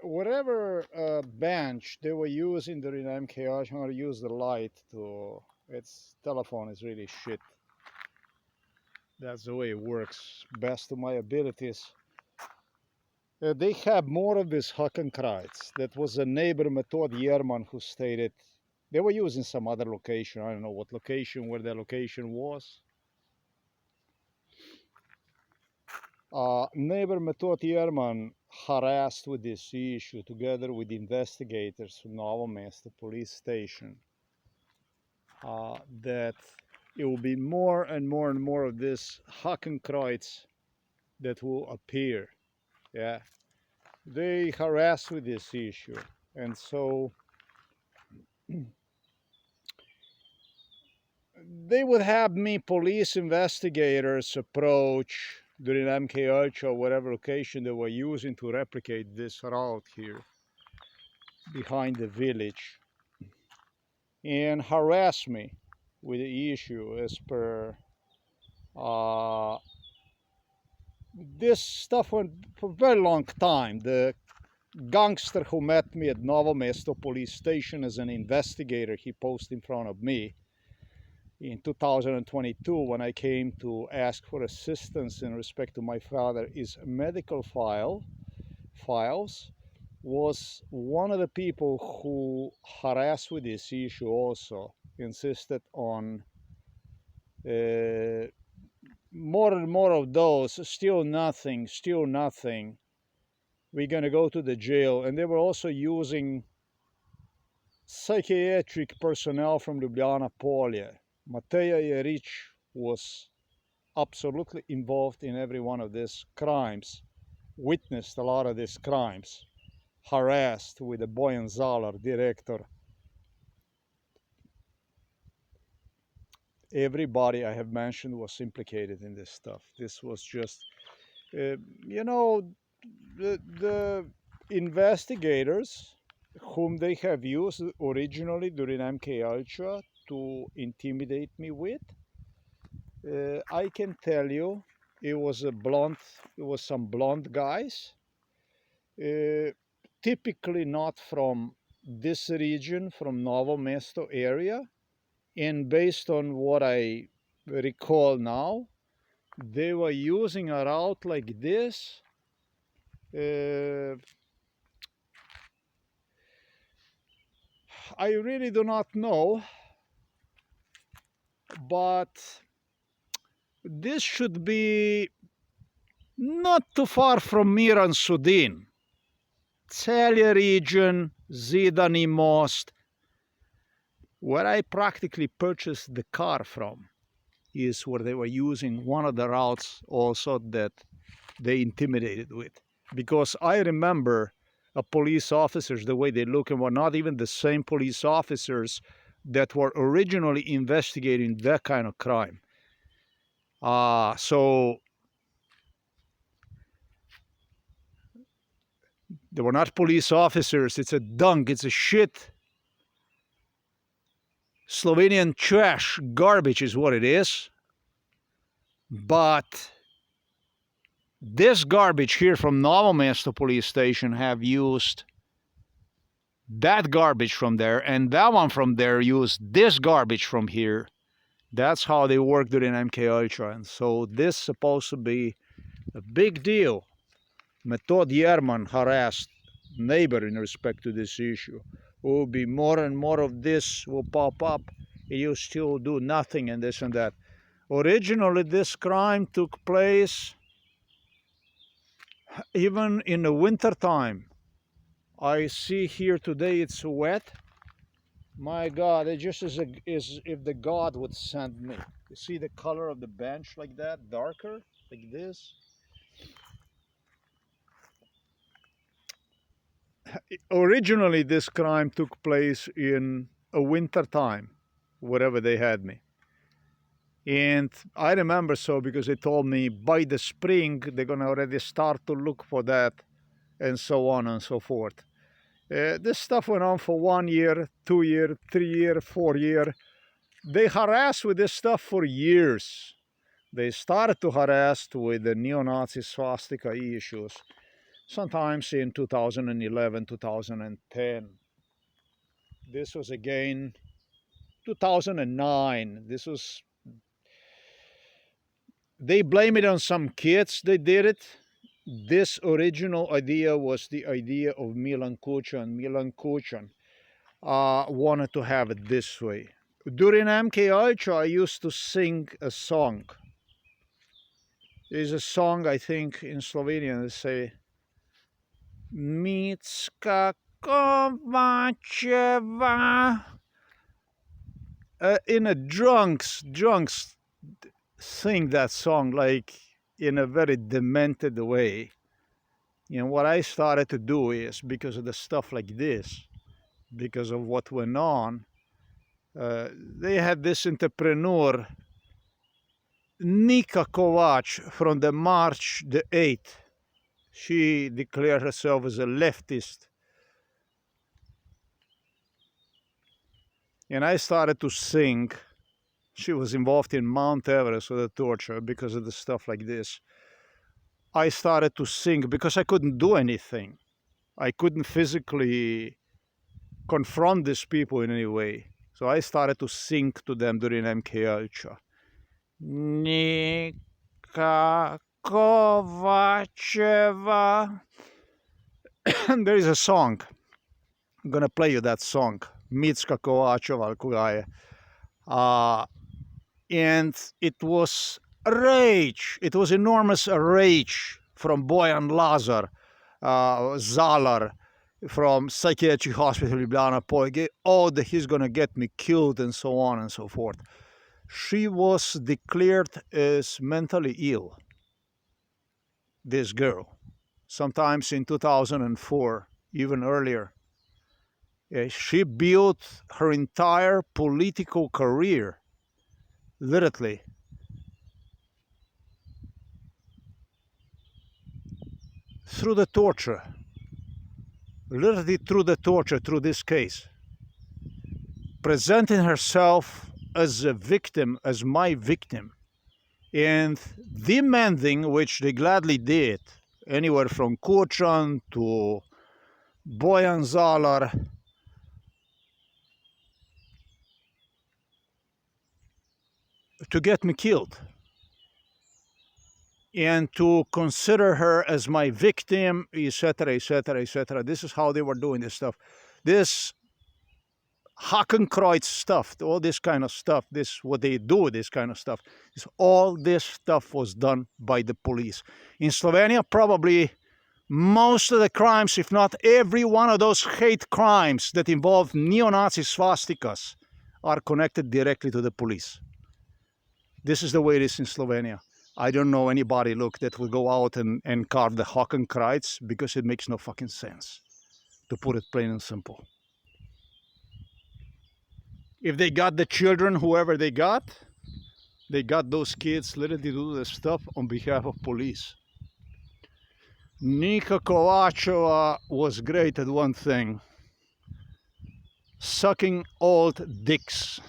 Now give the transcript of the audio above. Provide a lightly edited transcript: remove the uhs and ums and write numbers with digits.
Whatever bench they were using during MKH, I'm going to use the light to. Its telephone is really shit. That's the way it works, best to my abilities. They have more of this Hakenkreuz. That was a neighbor, Method Yerman, who stated they were using some other location. I don't know what location, where their location was. Neighbor Method Yerman harassed with this issue together with investigators from Novo Mesto police station that it will be more and more and more of this Hakenkreuz that will appear. Yeah, they harass with this issue, and so they would have me police investigators approach during MKH or whatever location they were using to replicate this route here behind the village and harass me with the issue as per this stuff went for a very long time. The gangster who met me at Novo Mesto police station as an investigator, he posed in front of me in 2022 when I came to ask for assistance in respect to my father. His medical files was one of the people who harassed with this issue also, insisted on more and more of those, still nothing, we're going to go to the jail. And they were also using psychiatric personnel from Ljubljana Polje. Mateja Jerić was absolutely involved in every one of these crimes, witnessed a lot of these crimes, harassed with the Bojan Zalar, director. Everybody I have mentioned was implicated in this stuff. This was just, you know, the investigators whom they have used originally during MK Ultra to intimidate me with, I can tell you, it was some blonde guys, typically not from this region, from Novo Mesto area, and based on what I recall now, they were using a route like this. I really do not know, but this should be not too far from Miran Sudin. Celje region, Zidani Most, where I practically purchased the car from, is where they were using one of the routes also that they intimidated with. Because I remember police officers, the way they look, and were not even the same police officers that were originally investigating that kind of crime. So they were not police officers. It's a dung, it's a shit. Slovenian trash, garbage is what it is. But this garbage here from Novo Mesto police station have used that garbage from there, and that one from there used this garbage from here. That's how they work during MK Ultra, and so this is supposed to be a big deal. Method Yerman harassed neighbor in respect to this issue. Will be more and more of this will pop up. You still do nothing and this and that. Originally, this crime took place even in the winter time. I see here today it's wet. My God, it just is if the God would send me. You see the color of the bench like that, darker, like this. Originally, this crime took place in a winter time, wherever they had me. And I remember so because they told me by the spring they're gonna already start to look for that, and so on and so forth. This stuff went on for 1 year, 2 year, 3 year, 4 year. They harassed with this stuff for years. They started to harass with the Neonazi Swastika issues. sometimes in 2011, 2010. This was again 2009. They blame it on some kids, they did it. This original idea was the idea of Milan Kučan. Milan Kučan wanted to have it this way. During MK Ultra, I used to sing a song. There's a song, I think, in Slovenian, they say, Mitska Kovačeva. In a drunks sing that song like in a very demented way. And what I started to do is, because of the stuff like this, because of what went on, they had this entrepreneur, Nika Kovač, from the March the 8th. She declared herself as a leftist. And I started to sing. She was involved in Mount Everest with the torture because of the stuff like this. I started to sing because I couldn't do anything. I couldn't physically confront these people in any way. So I started to sing to them during MK Ultra. Nika Kovačeva. There is a song. I'm gonna play you that song. Mitska Kovačeva, Kugaje. And it was rage. It was enormous rage from Bojan Lazar, Zalar, from psychiatric hospital Ljubljana. Oh, he's gonna get me killed, and so on and so forth. She was declared as mentally ill. This girl, sometimes in 2004, even earlier. She built her entire political career, literally, through the torture. Literally through the torture, through this case. Presenting herself as a victim, as my victim, and demanding, which they gladly did, anywhere from Kučan to Bojan Zalar, to get me killed and to consider her as my victim, etc., etc., etc. This is how they were doing this stuff. This Hakenkreuz stuff, all this kind of stuff, this what they do with this kind of stuff, is all this stuff was done by the police. In Slovenia, probably most of the crimes, if not every one of those hate crimes that involve neo-Nazi swastikas, are connected directly to the police. This is the way it is in Slovenia. I don't know anybody, look, that will go out and carve the Hakenkreuz, because it makes no fucking sense, to put it plain and simple. If they got the children, whoever they got those kids literally to do this stuff on behalf of police. Nika Kovačeva was great at one thing: sucking old dicks.